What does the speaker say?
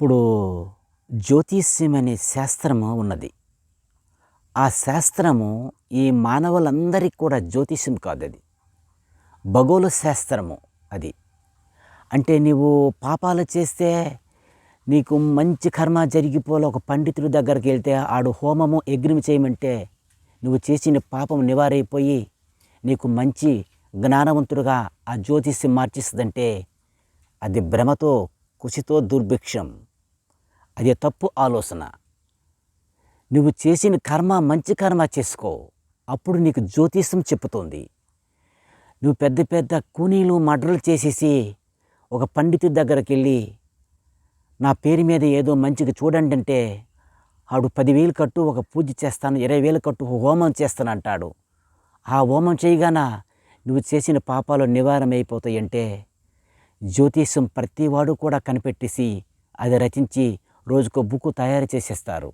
ఇప్పుడు జ్యోతిష్యం అనే శాస్త్రము ఉన్నది. ఆ శాస్త్రము ఈ మానవులందరికీ కూడా జ్యోతిష్యం కాదది. ఖగోళ శాస్త్రము అది. అంటే నీవు పాపాలు చేస్తే నీకు మంచి కర్మ జరిగిపోలే ఒక పండితుడి దగ్గరికి వెళ్తే ఆడు హోమము యజ్ఞం చేయమంటే నువ్వు చేసిన పాపం నివారైపోయి నీకు మంచి జ్ఞానవంతుడుగా ఆ జ్యోతిష్యం మార్చిస్తుందంటే అది భ్రమతో కుషితో దుర్భిక్షం. అది తప్పు ఆలోచన. నువ్వు చేసిన కర్మ మంచి కర్మ చేసుకో, అప్పుడు నీకు జ్యోతిష్యం చెప్పుతోంది. నువ్వు పెద్ద పెద్ద కూనీలు మర్డర్లు చేసేసి ఒక పండితుడి దగ్గరికి వెళ్ళి నా పేరు మీద ఏదో మంచిగా చూడండి అంటే ఆడు 10,000 కట్టు ఒక పూజ చేస్తాను, 20,000 కట్టు హోమం చేస్తాను అంటాడు. ఆ హోమం చేయగాన నువ్వు చేసిన పాపాలు నివారణ అయిపోతాయి. అంటే జ్యోతిష్యం ప్రతివాడు కూడా కనిపెట్టేసి అది రచించి రోజుకో బుక్ తయారు చేసేస్తారు.